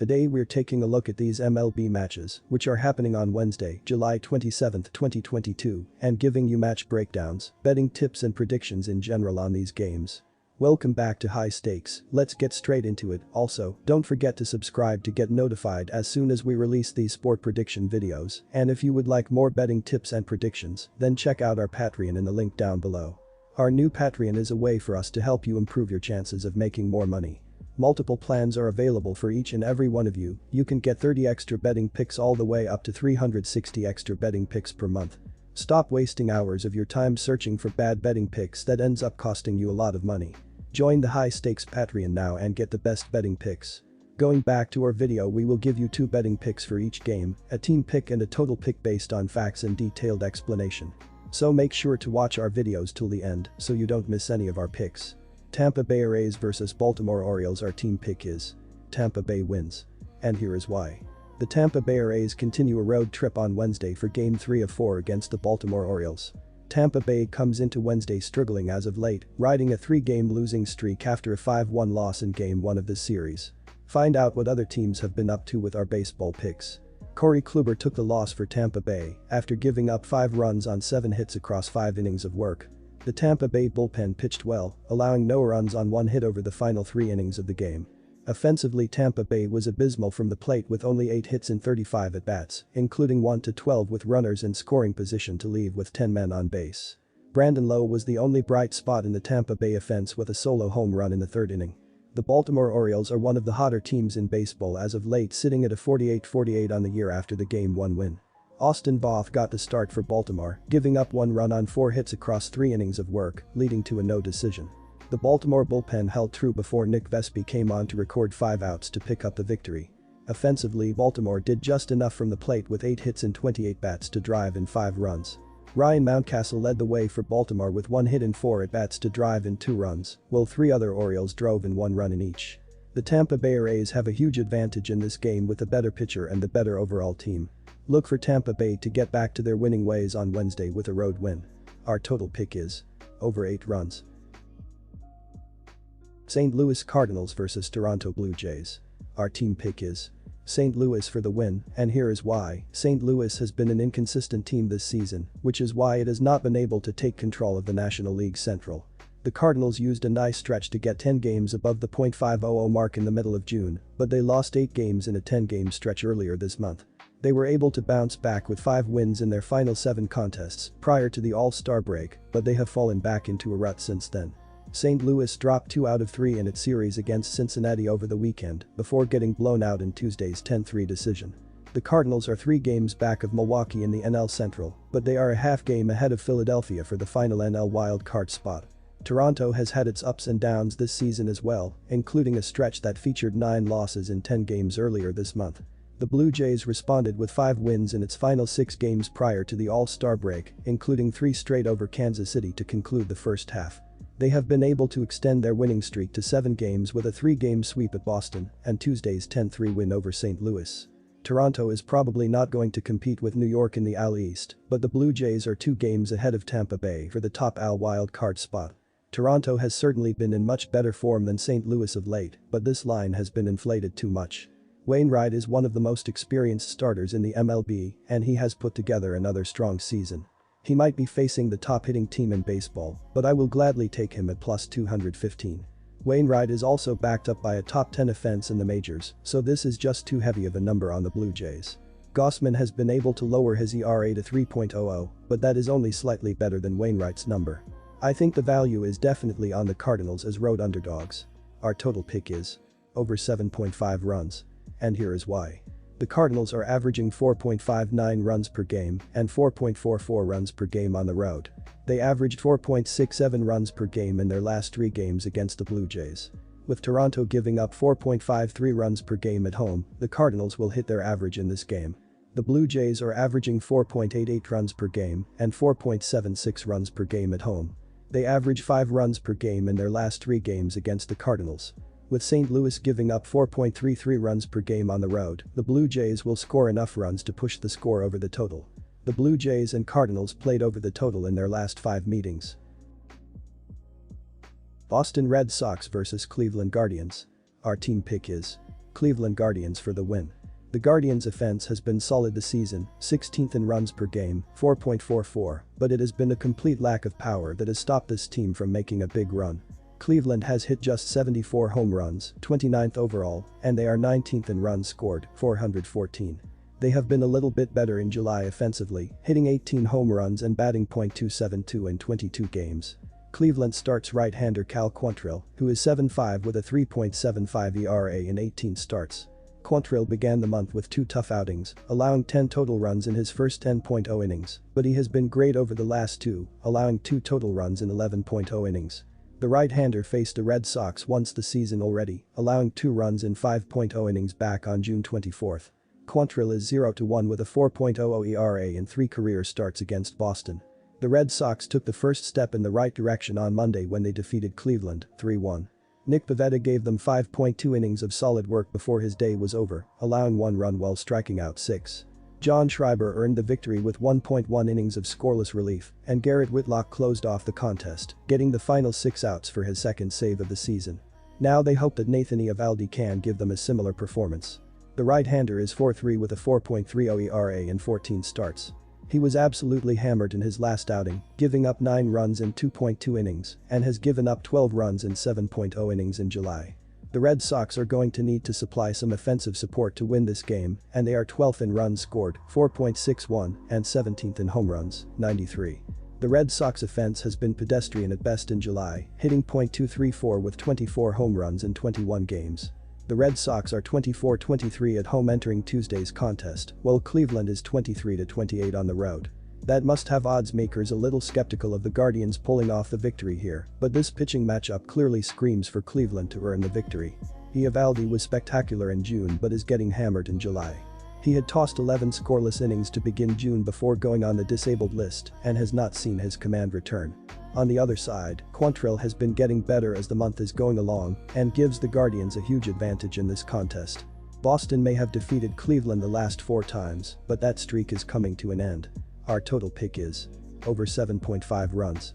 Today we're taking a look at these MLB matches, which are happening on Wednesday, July 27, 2022, and giving you match breakdowns, betting tips and predictions in general on these games. Welcome back to High Stakes, let's get straight into it. Also, don't forget to subscribe to get notified as soon as we release these sport prediction videos, and if you would like more betting tips and predictions, then check out our Patreon in the link down below. Our new Patreon is a way for us to help you improve your chances of making more money. Multiple plans are available for each and every one of you. You can get 30 extra betting picks all the way up to 360 extra betting picks per month. Stop wasting hours of your time searching for bad betting picks that ends up costing you a lot of money. Join the High Stakes Patreon now and get the best betting picks. Going back to our video, we will give you 2 betting picks for each game, a team pick and a total pick based on facts and detailed explanation. So make sure to watch our videos till the end so you don't miss any of our picks. Tampa Bay Rays vs Baltimore Orioles. Our team pick is Tampa Bay wins. And here is why. The Tampa Bay Rays continue a road trip on Wednesday for Game 3 of 4 against the Baltimore Orioles. Tampa Bay comes into Wednesday struggling as of late, riding a 3-game losing streak after a 5-1 loss in Game 1 of this series. Find out what other teams have been up to with our baseball picks. Corey Kluber took the loss for Tampa Bay after giving up 5 runs on 7 hits across 5 innings of work. The Tampa Bay bullpen pitched well, allowing no runs on 1 hit over the final 3 innings of the game. Offensively, Tampa Bay was abysmal from the plate with only 8 hits in 35 at-bats, including 1-12 with runners in scoring position to leave with 10 men on base. Brandon Lowe was the only bright spot in the Tampa Bay offense with a solo home run in the 3rd inning. The Baltimore Orioles are one of the hotter teams in baseball as of late, sitting at a 48-48 on the year after the Game 1 win. Austin Voth got the start for Baltimore, giving up 1 run on 4 hits across 3 innings of work, leading to a no decision. The Baltimore bullpen held true before Nick Vespi came on to record 5 outs to pick up the victory. Offensively, Baltimore did just enough from the plate with 8 hits in 28 bats to drive in 5 runs. Ryan Mountcastle led the way for Baltimore with 1 hit in 4 at-bats to drive in 2 runs, while 3 other Orioles drove in 1 run in each. The Tampa Bay Rays have a huge advantage in this game with a better pitcher and the better overall team. Look for Tampa Bay to get back to their winning ways on Wednesday with a road win. Our total pick is over 8 runs. St. Louis Cardinals vs Toronto Blue Jays. Our team pick is St. Louis for the win, and here is why. St. Louis has been an inconsistent team this season, which is why it has not been able to take control of the National League Central. The Cardinals used a nice stretch to get 10 games above the .500 mark in the middle of June, but they lost 8 games in a 10-game stretch earlier this month. They were able to bounce back with 5 wins in their final 7 contests prior to the All-Star break, but they have fallen back into a rut since then. St. Louis dropped 2 out of 3 in its series against Cincinnati over the weekend before getting blown out in Tuesday's 10-3 decision. The Cardinals are 3 games back of Milwaukee in the NL Central, but they are a half game ahead of Philadelphia for the final NL wildcard spot. Toronto has had its ups and downs this season as well, including a stretch that featured 9 losses in 10 games earlier this month. The Blue Jays responded with 5 wins in its final 6 games prior to the All-Star break, including 3 straight over Kansas City to conclude the first half. They have been able to extend their winning streak to 7 games with a 3-game sweep at Boston and Tuesday's 10-3 win over St. Louis. Toronto is probably not going to compete with New York in the AL East, but the Blue Jays are 2 games ahead of Tampa Bay for the top AL wildcard spot. Toronto has certainly been in much better form than St. Louis of late, but this line has been inflated too much. Wainwright is one of the most experienced starters in the MLB, and he has put together another strong season. He might be facing the top hitting team in baseball, but I will gladly take him at plus 215. Wainwright is also backed up by a top 10 offense in the majors, so this is just too heavy of a number on the Blue Jays. Gausman has been able to lower his ERA to 3.00, but that is only slightly better than Wainwright's number. I think the value is definitely on the Cardinals as road underdogs. Our total pick is over 7.5 runs. And here is why. The Cardinals are averaging 4.59 runs per game and 4.44 runs per game on the road. They averaged 4.67 runs per game in their last 3 games against the Blue Jays. With Toronto giving up 4.53 runs per game at home, the Cardinals will hit their average in this game. The Blue Jays are averaging 4.88 runs per game and 4.76 runs per game at home. They average 5 runs per game in their last 3 games against the Cardinals. With St. Louis giving up 4.33 runs per game on the road, the Blue Jays will score enough runs to push the score over the total. The Blue Jays and Cardinals played over the total in their last 5 meetings. Boston Red Sox vs Cleveland Guardians. Our team pick is Cleveland Guardians for the win. The Guardians' offense has been solid this season, 16th in runs per game, 4.44, but it has been a complete lack of power that has stopped this team from making a big run. Cleveland has hit just 74 home runs, 29th overall, and they are 19th in runs scored, 414. They have been a little bit better in July offensively, hitting 18 home runs and batting .272 in 22 games. Cleveland starts right-hander Cal Quantrill, who is 7.5 with a 3.75 ERA in 18 starts. Quantrill began the month with 2 tough outings, allowing 10 total runs in his first 10.0 innings, but he has been great over the last 2, allowing 2 total runs in 11.0 innings. The right-hander faced the Red Sox once this season already, allowing 2 runs in 5.0 innings back on June 24. Quantrill is 0-1 with a 4.00 ERA in 3 career starts against Boston. The Red Sox took the first step in the right direction on Monday when they defeated Cleveland, 3-1. Nick Pivetta gave them 5.2 innings of solid work before his day was over, allowing 1 run while striking out 6. John Schreiber earned the victory with 1.1 innings of scoreless relief, and Garrett Whitlock closed off the contest, getting the final 6 outs for his second save of the season. Now they hope that Nathan Eovaldi can give them a similar performance. The right-hander is 4.3 with a 4.30 ERA in 14 starts. He was absolutely hammered in his last outing, giving up 9 runs in 2.2 innings, and has given up 12 runs in 7.0 innings in July. The Red Sox are going to need to supply some offensive support to win this game, and they are 12th in runs scored, 4.61, and 17th in home runs, 93. The Red Sox offense has been pedestrian at best in July, hitting .234 with 24 home runs in 21 games. The Red Sox are 24-23 at home entering Tuesday's contest, while Cleveland is 23-28 on the road. That must have odds makers a little skeptical of the Guardians pulling off the victory here, but this pitching matchup clearly screams for Cleveland to earn the victory. Eovaldi was spectacular in June but is getting hammered in July. He had tossed 11 scoreless innings to begin June before going on the disabled list and has not seen his command return. On the other side, Quantrill has been getting better as the month is going along and gives the Guardians a huge advantage in this contest. Boston may have defeated Cleveland the last 4 times, but that streak is coming to an end. Our total pick is over 7.5 runs.